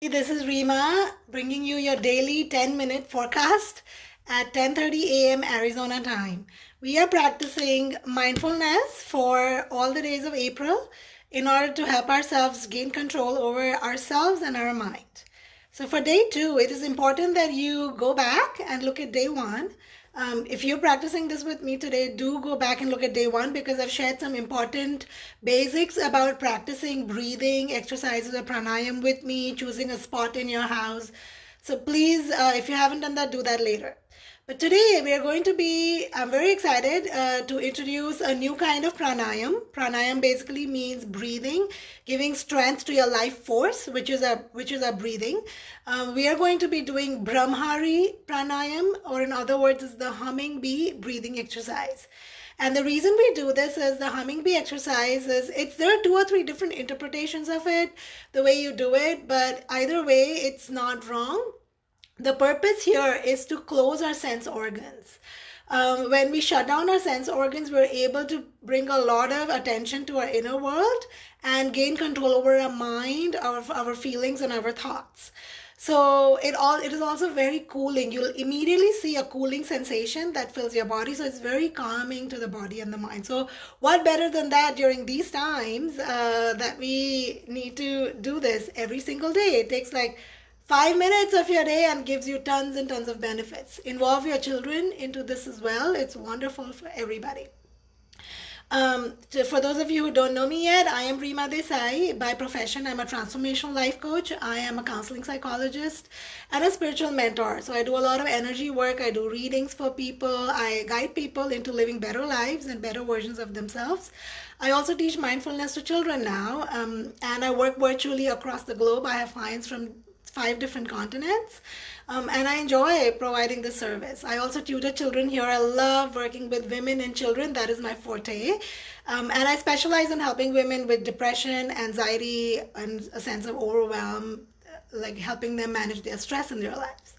This is Rima bringing you your daily 10-minute forecast at 10:30 a.m. Arizona time. We are practicing mindfulness for all the days of April in order to help ourselves gain control over ourselves and our mind. So for day 2, it is important that you go back and look at day 1. If you're practicing this with me today, do go back and look at day 1 because I've shared some important basics about practicing breathing exercises or pranayam with me, choosing a spot in your house. So please, if you haven't done that, do that later. But today we are going to be, I'm very excited to introduce a new kind of pranayam. Pranayam basically means breathing, giving strength to your life force, which is a breathing. We are going to be doing Brahmri pranayam, or in other words, is the humming bee breathing exercise. And the reason we do this is the humming bee exercise is there are 2 or 3 different interpretations of it, the way you do it, but either way, it's not wrong. The purpose here is to close our sense organs. When we shut down our sense organs, we're able to bring a lot of attention to our inner world and gain control over our mind, our feelings, and our thoughts. So it is also very cooling. You'll immediately see a cooling sensation that fills your body. So it's very calming to the body and the mind. So what better than that during these times that we need to do this every single day? It takes like 5 minutes of your day and gives you tons and tons of benefits. Involve your children into this as well. It's wonderful for everybody. For those of you who don't know me yet, I am Rima Desai. By profession, I'm a transformational life coach. I am a counseling psychologist and a spiritual mentor. So I do a lot of energy work. I do readings for people. I guide people into living better lives and better versions of themselves. I also teach mindfulness to children now, and I work virtually across the globe. I have clients from 5 different continents, and I enjoy providing this service. I also tutor children here. I love working with women and children. That is my forte. And I specialize in helping women with depression, anxiety, and a sense of overwhelm, like helping them manage their stress in their lives.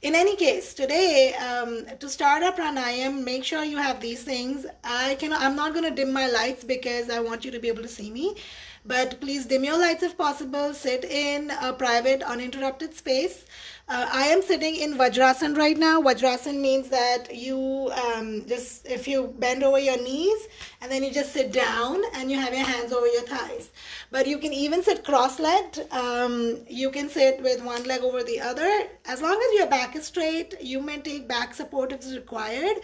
In any case, today, to start our pranayam, make sure you have these things. I'm not going to dim my lights because I want you to be able to see me. But please dim your lights if possible. Sit in a private, uninterrupted space. I am sitting in Vajrasan right now. Vajrasan means that you if you bend over your knees and then you just sit down and you have your hands over your thighs. But you can even sit cross-legged. You can sit with one leg over the other. As long as your back is straight, you may take back support if it's required.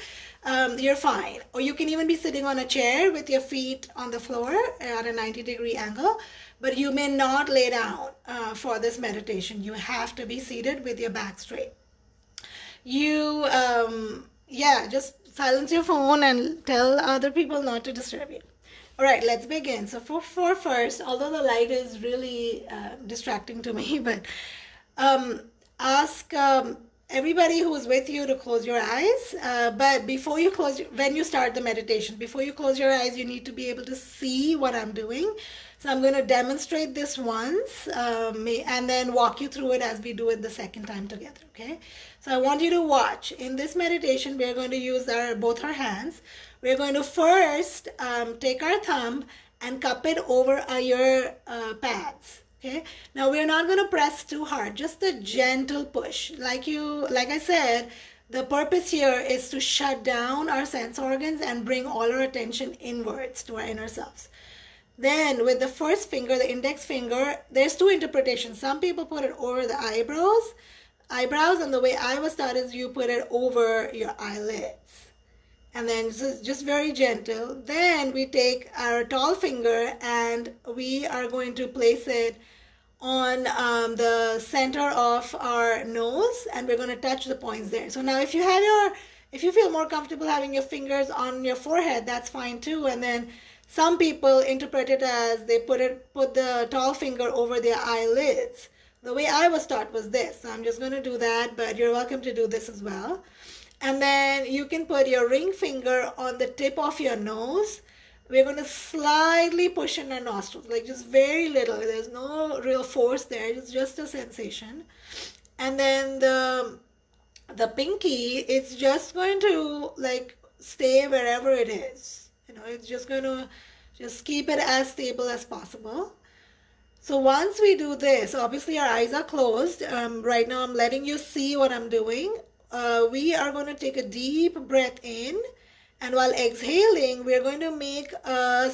You're fine. Or you can even be sitting on a chair with your feet on the floor at a 90-degree angle. But you may not lay down for this meditation. You have to be seated with your back straight. You, just silence your phone and tell other people not to disturb you. All right, let's begin. So for first, although the light is really distracting to me, but ask everybody who's with you to close your eyes. But before you when you start the meditation, before you close your eyes, you need to be able to see what I'm doing. So I'm going to demonstrate this once and then walk you through it as we do it the second time together, okay? So I want you to watch. In this meditation, we're going to use both our hands. We're going to first take our thumb and cup it over your pads. Okay. Now we're not going to press too hard, just a gentle push. Like I said, the purpose here is to shut down our sense organs and bring all our attention inwards to our inner selves. Then with the first finger, the index finger, there's 2 interpretations. Some people put it over the eyebrows, and the way I was taught is you put it over your eyelids. And then just very gentle. Then we take our tall finger and we are going to place it on the center of our nose, and we're going to touch the points there. So now if you feel more comfortable having your fingers on your forehead, that's fine too. And then some people interpret it as they put the tall finger over their eyelids. The way I was taught was this. So I'm just going to do that, but you're welcome to do this as well. And then you can put your ring finger on the tip of your nose. We're going to slightly push in our nostrils, like just very little. There's no real force there. It's just a sensation. And then the pinky, it's just going to like stay wherever it is. It's just going to just keep it as stable as possible. So once we do this, obviously our eyes are closed. Right now I'm letting you see what I'm doing. We are going to take a deep breath in, and while exhaling, we're going to make a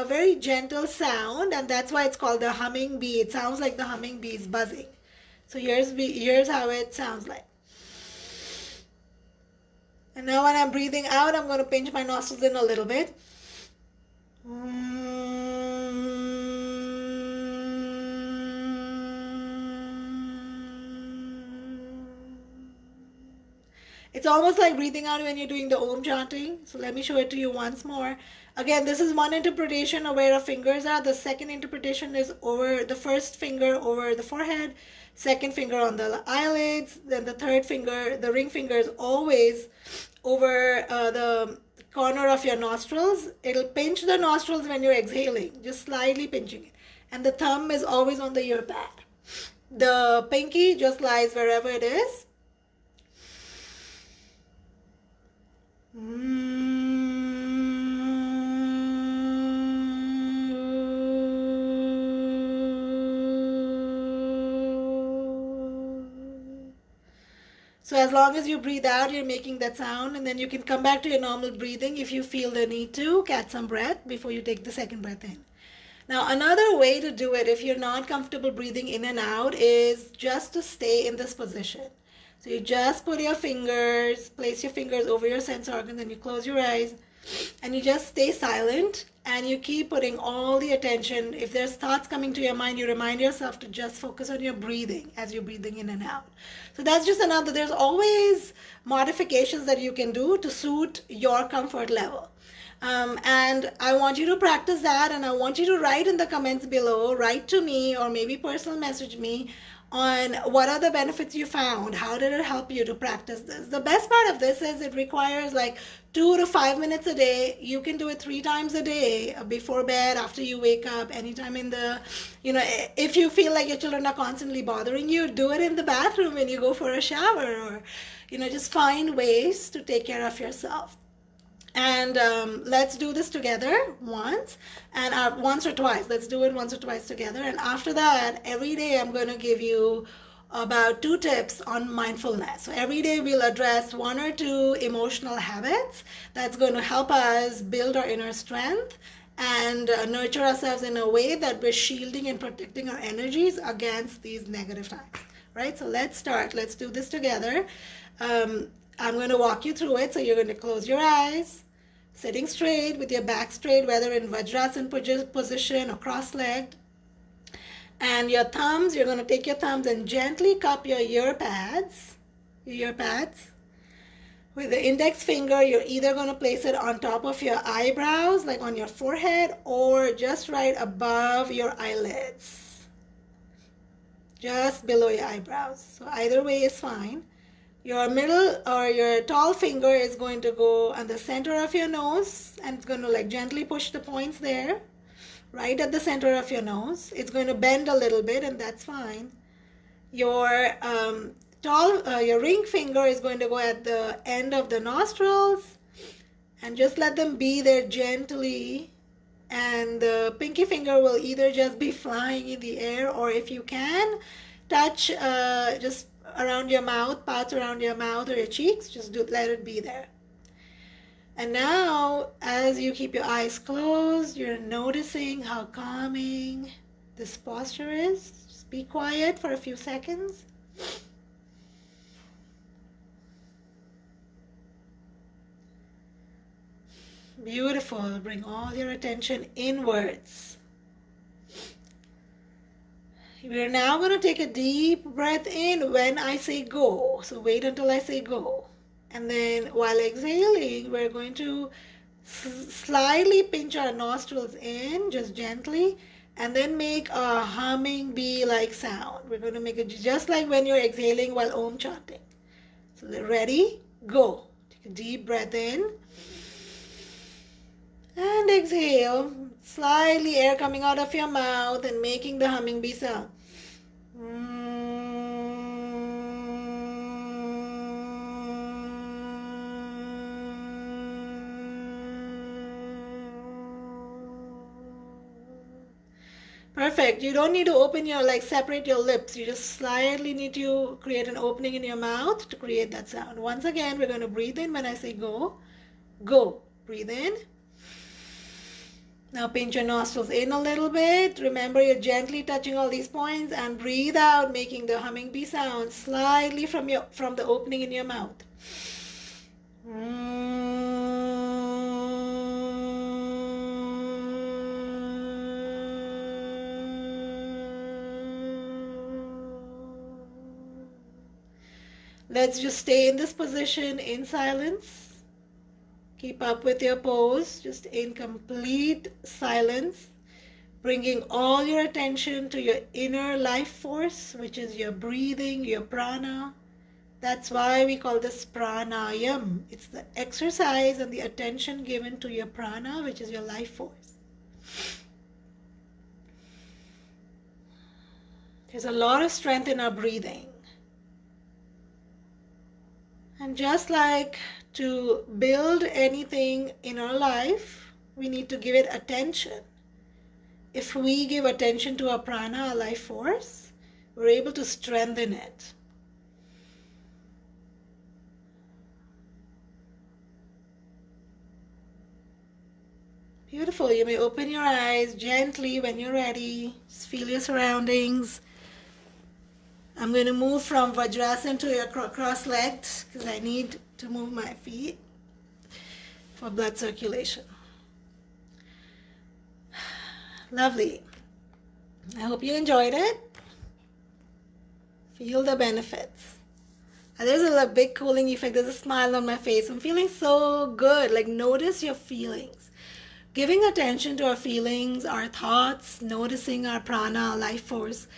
very gentle sound, and that's why it's called the humming bee. It sounds like the humming bee is buzzing. So here's how it sounds like. And now when I'm breathing out, I'm going to pinch my nostrils in a little bit. It's almost like breathing out when you're doing the Om chanting. So let me show it to you once more. Again, this is one interpretation of where our fingers are. The second interpretation is over the first finger over the forehead, second finger on the eyelids, then the third finger, the ring finger is always over the corner of your nostrils. It'll pinch the nostrils when you're exhaling, just slightly pinching it. And the thumb is always on the ear pad. The pinky just lies wherever it is. So as long as you breathe out, you're making that sound, and then you can come back to your normal breathing if you feel the need to catch some breath before you take the second breath in. Now, another way to do it if you're not comfortable breathing in and out is just to stay in this position. So you just put your fingers, place your fingers over your sense organs, and you close your eyes, and you just stay silent, and you keep putting all the attention. If there's thoughts coming to your mind, you remind yourself to just focus on your breathing as you're breathing in and out. So that's just another, there's always modifications that you can do to suit your comfort level. And I want you to practice that, and I want you to write in the comments below, write to me or maybe personal message me on what are the benefits you found. How did it help you to practice this? The best part of this is it requires like 2 to 5 minutes a day. You can do it 3 times a day, before bed, after you wake up, anytime in the, if you feel like your children are constantly bothering you, do it in the bathroom when you go for a shower, or, just find ways to take care of yourself. And let's do this together once or twice. Let's do it once or twice together. And after that, every day I'm going to give you about 2 tips on mindfulness. So every day we'll address 1 or 2 emotional habits that's going to help us build our inner strength and nurture ourselves in a way that we're shielding and protecting our energies against these negative times. Right? So let's start. Let's do this together. I'm going to walk you through it. So you're going to close your eyes, sitting straight with your back straight, whether in Vajrasana position or cross-legged. And your thumbs, you're going to take your thumbs and gently cup your ear pads. With the index finger, you're either going to place it on top of your eyebrows, like on your forehead, or just right above your eyelids, just below your eyebrows. So either way is fine. Your middle or your tall finger is going to go on the center of your nose, and it's going to like gently push the points there, right at the center of your nose. It's going to bend a little bit, and that's fine. Your your ring finger is going to go at the end of the nostrils, and just let them be there gently. And the pinky finger will either just be flying in the air, or if you can, touch just around your mouth, parts around your mouth or your cheeks, just let it be there. And now, as you keep your eyes closed, you're noticing how calming this posture is. Just be quiet for a few seconds. Beautiful. Bring all your attention inwards. We're now going to take a deep breath in when I say go. So wait until I say go. And then while exhaling, we're going to slightly pinch our nostrils in, just gently, and then make a humming bee-like sound. We're going to make it just like when you're exhaling while Om chanting. So ready? Go. Take a deep breath in. And exhale, slightly air coming out of your mouth and making the humming bee sound. Perfect. You don't need to open your, like, separate your lips. You just slightly need to create an opening in your mouth to create that sound. Once again, we're going to breathe in when I say go. Go. Breathe in. Now pinch your nostrils in a little bit. Remember, you're gently touching all these points, and breathe out, making the humming bee sound slightly from the opening in your mouth. Let's just stay in this position in silence. Keep up with your pose, just in complete silence, bringing all your attention to your inner life force, which is your breathing, your prana. That's why we call this pranayam. It's the exercise and the attention given to your prana, which is your life force. There's a lot of strength in our breathing. And just like to build anything in our life, we need to give it attention. If we give attention to our prana, our life force, we're able to strengthen it. Beautiful. You may open your eyes gently when you're ready. Just feel your surroundings. I'm going to move from Vajrasana to your cross-legged because I need to move my feet for blood circulation. Lovely. I hope you enjoyed it. Feel the benefits. There's a big cooling effect. There's a smile on my face. I'm feeling so good. Like, notice your feelings. Giving attention to our feelings, our thoughts, noticing our prana, our life force,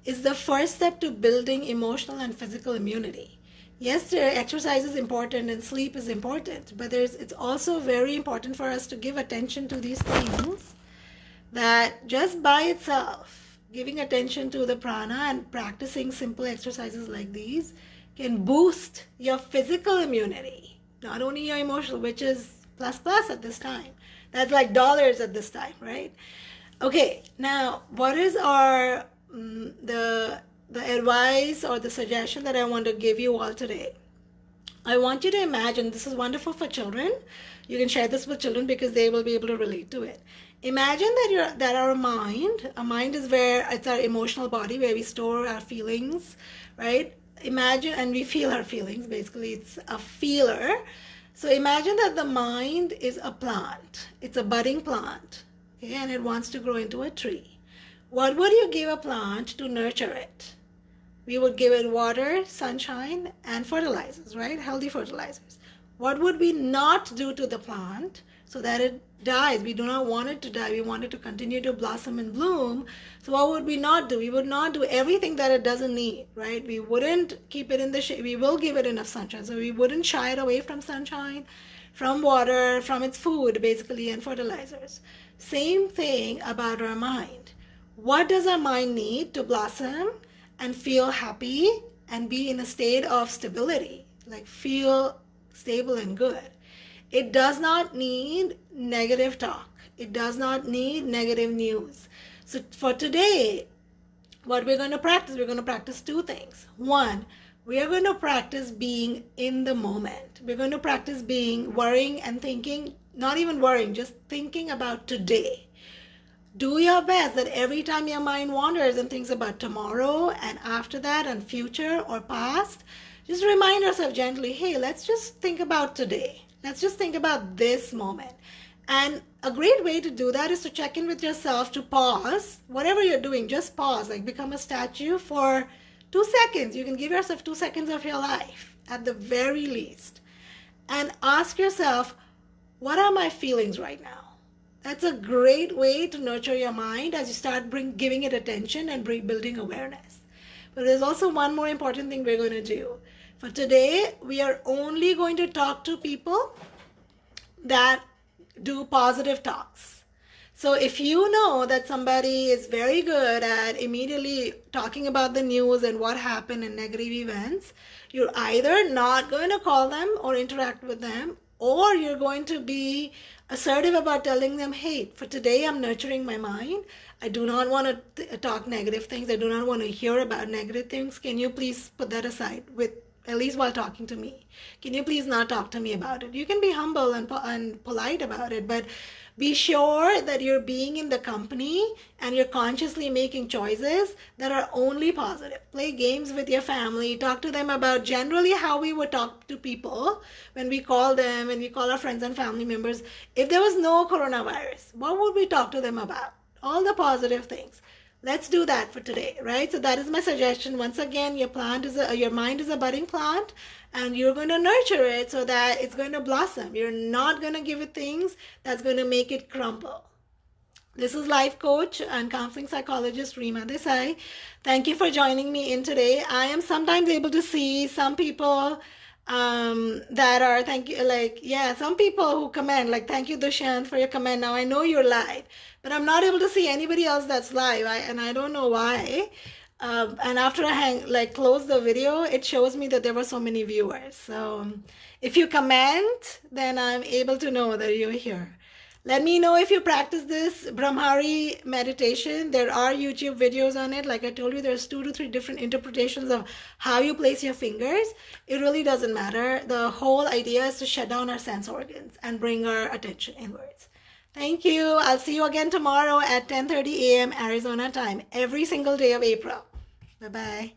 is the first step to building emotional and physical immunity. Yes, exercise is important and sleep is important, but it's also very important for us to give attention to these things that just by itself, giving attention to the prana and practicing simple exercises like these can boost your physical immunity, not only your emotional, which is plus at this time. That's like dollars at this time, right? Okay, now what is our the advice or the suggestion that I want to give you all today? I want you to imagine, this is wonderful for children. You can share this with children because they will be able to relate to it. Imagine that our mind is where it's our emotional body, where we store our feelings, right? Imagine, and we feel our feelings. Basically, it's a feeler. So imagine that the mind is a plant. It's a budding plant, okay, and it wants to grow into a tree. What would you give a plant to nurture it? We would give it water, sunshine, and fertilizers, right? Healthy fertilizers. What would we not do to the plant so that it dies? We do not want it to die. We want it to continue to blossom and bloom. So what would we not do? We would not do everything that it doesn't need, right? We wouldn't keep it in the shade. We will give it enough sunshine. So we wouldn't shy it away from sunshine, from water, from its food, basically, and fertilizers. Same thing about our mind. What does our mind need to blossom and feel happy and be in a state of stability, like feel stable and good? It does not need negative talk. It does not need negative news. So for today, what we're going to practice two things. One, we are going to practice being in the moment. We're going to practice worrying and thinking, not even worrying, just thinking about today. Do your best that every time your mind wanders and thinks about tomorrow and after that and future or past, just remind yourself gently, hey, let's just think about today. Let's just think about this moment. And a great way to do that is to check in with yourself, to pause. Whatever you're doing, just pause, like become a statue for 2 seconds. You can give yourself 2 seconds of your life at the very least. And ask yourself, what are my feelings right now? That's a great way to nurture your mind as you start giving it attention and building awareness. But there's also one more important thing we're going to do. For today, we are only going to talk to people that do positive talks. So if you know that somebody is very good at immediately talking about the news and what happened and negative events, you're either not going to call them or interact with them, or you're going to be assertive about telling them, hey, for today I'm nurturing my mind. I do not want to talk negative things. I do not want to hear about negative things. Can you please put that aside, with at least while talking to me? Can you please not talk to me about it? You can be humble and polite about it, but be sure that you're being in the company and you're consciously making choices that are only positive. Play games with your family. Talk to them about generally how we would talk to people when we call them, when we call our friends and family members. If there was no coronavirus, what would we talk to them about? All the positive things. Let's do that for today, right? So that is my suggestion. Once again, your mind is a budding plant, and you're going to nurture it so that it's going to blossom. You're not going to give it things that's going to make it crumble. This is life coach and counseling psychologist Rima Desai. Thank you for joining me in today. I am sometimes able to see some people that are, thank you, like, yeah, some people who comment, like, thank you, Dushyant, for your comment. Now I know you're live, but I'm not able to see anybody else that's live, and I don't know why. And after I close the video, it shows me that there were so many viewers. So if you comment, then I'm able to know that you're here. Let me know if you practice this Brahmri meditation. There are YouTube videos on it. Like I told you, there's 2 to 3 different interpretations of how you place your fingers. It really doesn't matter. The whole idea is to shut down our sense organs and bring our attention inwards. Thank you. I'll see you again tomorrow at 10:30 a.m. Arizona time, every single day of April. Bye-bye.